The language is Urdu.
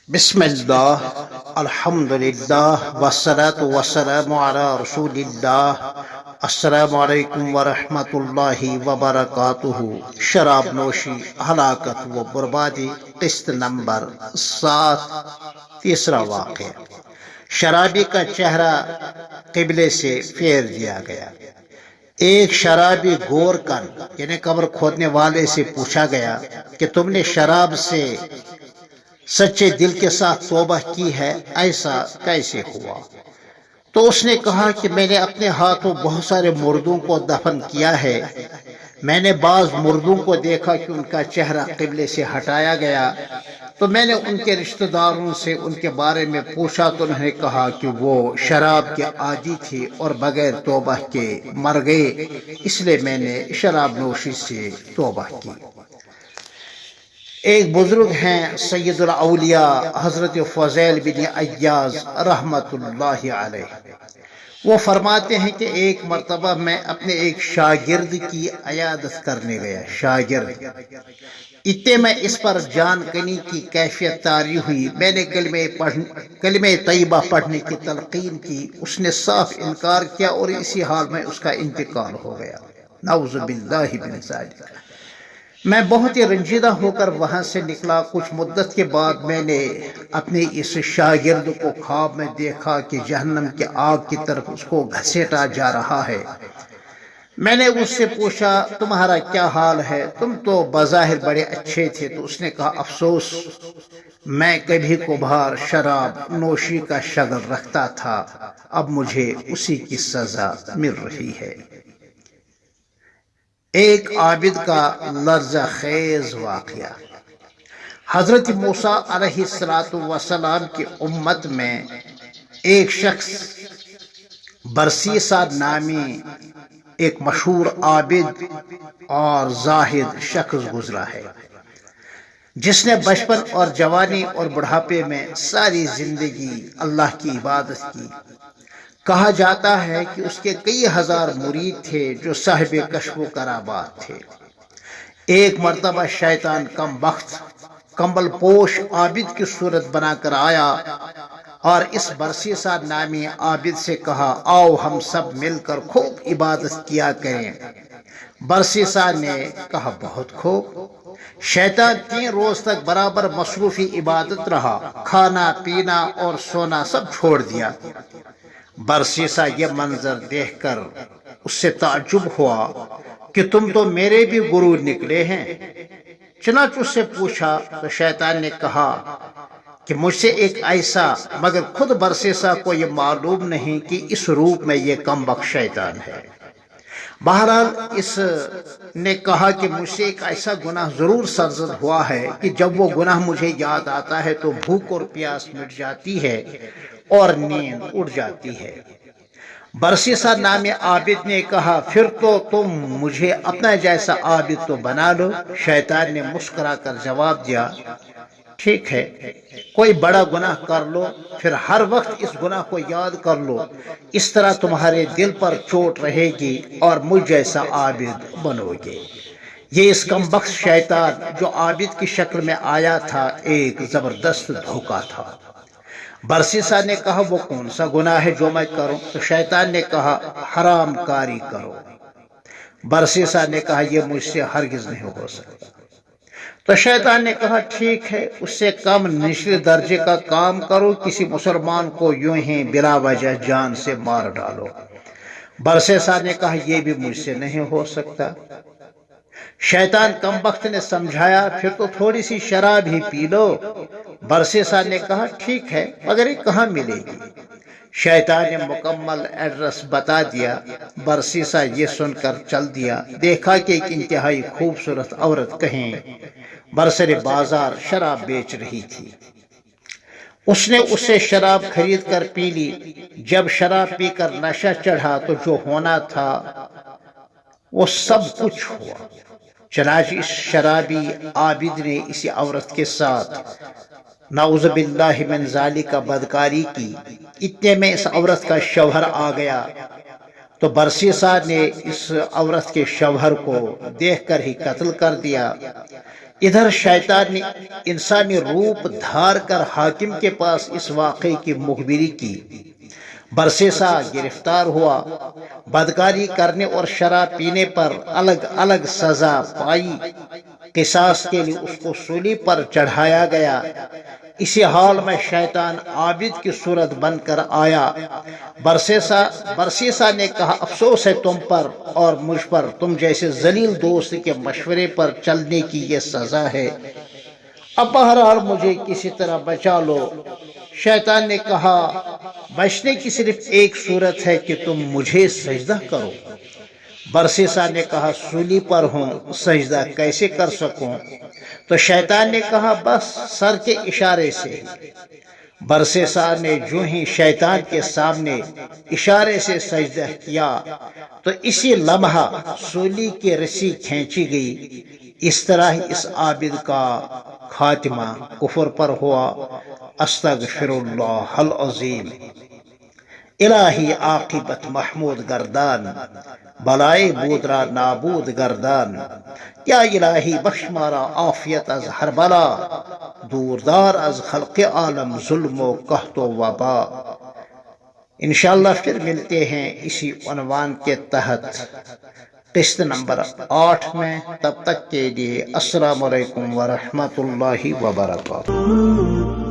بسم اللہ الحمد للہ والصلاة والسلام علی رسول اللہ السلام علیکم ورحمۃ اللہ وبرکاتہ۔ شراب نوشی، ہلاکت و بربادی، قسط نمبر 7، تیسرا واقعہ۔ شرابی کا چہرہ قبلے سے پھیر دیا گیا۔ ایک شرابی غور کر یعنی قبر کھودنے والے سے پوچھا گیا کہ تم نے شراب سے سچے دل کے ساتھ توبہ کی ہے، ایسا کیسے ہوا؟ تو اس نے کہا کہ میں نے اپنے ہاتھوں بہت سارے مردوں کو دفن کیا ہے۔ میں نے بعض مردوں کو دیکھا کہ ان کا چہرہ قبلے سے ہٹایا گیا، تو میں نے ان کے رشتہ داروں سے ان کے بارے میں پوچھا تو انہوں نے کہا کہ وہ شراب کے عادی تھے اور بغیر توبہ کے مر گئے، اس لیے میں نے شراب نوشی سے توبہ کی۔ ایک بزرگ ہیں سید الاولیاء حضرت فضیل بن ایاز رحمت اللہ علیہ، وہ فرماتے ہیں کہ ایک مرتبہ میں اپنے ایک شاگرد کی عیادت کرنے گیا۔ شاگرد اتنے میں اس پر جان کنی کی کیفیت طاری ہوئی۔ میں نے کلمہ طیبہ پڑھنے کی تلقین کی، اس نے صاف انکار کیا اور اسی حال میں اس کا انتقال ہو گیا۔ نعوذ باللہ من ذالک۔ میں بہت ہی رنجیدہ ہو کر وہاں سے نکلا۔ کچھ مدت کے بعد میں نے اپنے اس شاگرد کو خواب میں دیکھا کہ جہنم کی آگ کی طرف اس کو گھسیٹا جا رہا ہے۔ میں نے اس سے پوچھا تمہارا کیا حال ہے؟ تم تو بظاہر بڑے اچھے تھے۔ تو اس نے کہا افسوس، میں کبھی کبھار شراب نوشی کا شغل رکھتا تھا، اب مجھے اسی کی سزا مل رہی ہے۔ ایک عابد کا لرزہ خیز واقعہ۔ حضرت موسیٰ علیہ السلام کی امت میں ایک شخص برسیسا نامی ایک مشہور عابد اور زاہد شخص گزرا ہے، جس نے بچپن اور جوانی اور بڑھاپے میں ساری زندگی اللہ کی عبادت کی۔ کہا جاتا ہے کہ اس کے کئی ہزار مرید تھے جو صاحب کشف و کرامات تھے۔ ایک مرتبہ شیطان کم بخت کمبل پوش عابد کی صورت بنا کر آیا اور اس برسیسا نامی عابد سے کہا آؤ ہم سب مل کر خوب عبادت کیا کریں۔ برسیسا نے کہا بہت خوب۔ شیطان 3 روز تک برابر مصروفی عبادت رہا، کھانا پینا اور سونا سب چھوڑ دیا۔ برسیسا یہ منظر دیکھ کر اس سے تعجب ہوا کہ تم تو میرے بھی گرو نکلے ہیں۔ چنانچہ اس سے پوچھا تو شیطان نے کہا کہ مجھ سے ایک ایسا، مگر خود برسیسا کو یہ معلوم نہیں کہ اس روپ میں یہ کم بخت شیطان ہے۔ بہرحال اس نے کہا کہ مجھ سے ایک ایسا گناہ ضرور سرزد ہوا ہے کہ جب وہ گناہ مجھے یاد آتا ہے تو بھوک اور پیاس مٹ جاتی ہے اور نیند اڑ جاتی ہے۔ برسیسا نامی عابد نے کہا پھر تو تم مجھے اپنا جیسا عابد تو بنا لو۔ شیطان نے مسکرا کر جواب دیا ٹھیک ہے، کوئی بڑا گناہ کر لو، پھر ہر وقت اس گناہ کو یاد کر لو، اس طرح تمہارے دل پر چوٹ رہے گی اور مجھ جیسا عابد بنو گے۔ یہ اس کم بخت شیطان جو عابد کی شکل میں آیا تھا ایک زبردست دھوکہ تھا۔ برسیسا نے کہا وہ کون سا گناہ ہے جو میں کروں؟ تو شیطان نے کہا حرام کاری کرو۔ برسیسا نے کہا یہ مجھ سے ہرگز نہیں ہو سکتا۔ تو شیطان نے کہا ٹھیک ہے، اس سے کم نچلے درجے کا کام کرو، کسی مسلمان کو یوں ہی بلا وجہ جان سے مار ڈالو۔ برسیسا نے کہا یہ بھی مجھ سے نہیں ہو سکتا۔ شیطان کم بخت نے سمجھایا پھر تو تھوڑی سی شراب ہی پی لو۔ برسیسا نے کہا ٹھیک ہے، مگر یہ کہاں ملے گی؟ شیطان نے مکمل ایڈریس بتا دیا۔ برسیسا یہ سن کر چل دیا۔ دیکھا کہ ایک انتہائی خوبصورت عورت کہیں برسر بازار شراب بیچ رہی تھی۔ اس نے اسے شراب خرید کر پی لی۔ جب شراب پی کر نشہ چڑھا تو جو ہونا تھا وہ سب کچھ ہوا۔ چنانچہ اس شرابی عابد نے اسی عورت کے ساتھ نعوذ باللہ من ذالک بدکاری کی۔ اتنے میں اس عورت کا شوہر آ گیا تو برسیسا نے اس عورت کے شوہر کو دیکھ کر ہی قتل کر دیا۔ ادھر شیطان نے انسانی روپ دھار کر حاکم کے پاس اس واقعے کی مخبری کی۔ برسیسا گرفتار ہوا، بدکاری کرنے اور شراب پینے پر الگ الگ سزا پائی۔ قصاص کے لیے اس کو سولی پر چڑھایا گیا۔ اسی حال میں شیطان عابد کی صورت بن کر آیا۔ برسیسا نے کہا افسوس ہے تم پر اور مجھ پر، تم جیسے ذلیل دوست کے مشورے پر چلنے کی یہ سزا ہے۔ اب بہرحال مجھے کسی طرح بچا لو۔ شیطان نے کہا بچنے کی صرف ایک صورت ہے کہ تم مجھے سجدہ کرو۔ برسیسا نے کہا سولی پر ہوں، سجدہ کیسے کر سکوں؟ تو شیطان نے کہا بس سر کے اشارے سے۔ برسیسا نے جو ہی شیطان کے سامنے اشارے سے سجدہ کیا تو اسی لمحہ سولی کی رسی کھینچی گئی۔ اس طرح اس عابد کا خاتمہ کفر پر ہوا۔ استغفر اللہ العظیم۔ الہی عاقبت محمود گردان، بلائے بودرا نابود گردان۔ یا الہی بخش مارا عافیت از ہر بلا، دوردار از خلق عالم ظلم و قحط و وبا۔ انشاءاللہ پھر ملتے ہیں اسی عنوان کے تحت قسط نمبر 8 میں۔ تب تک کے لیے السلام علیکم ورحمۃ اللہ وبرکاتہ۔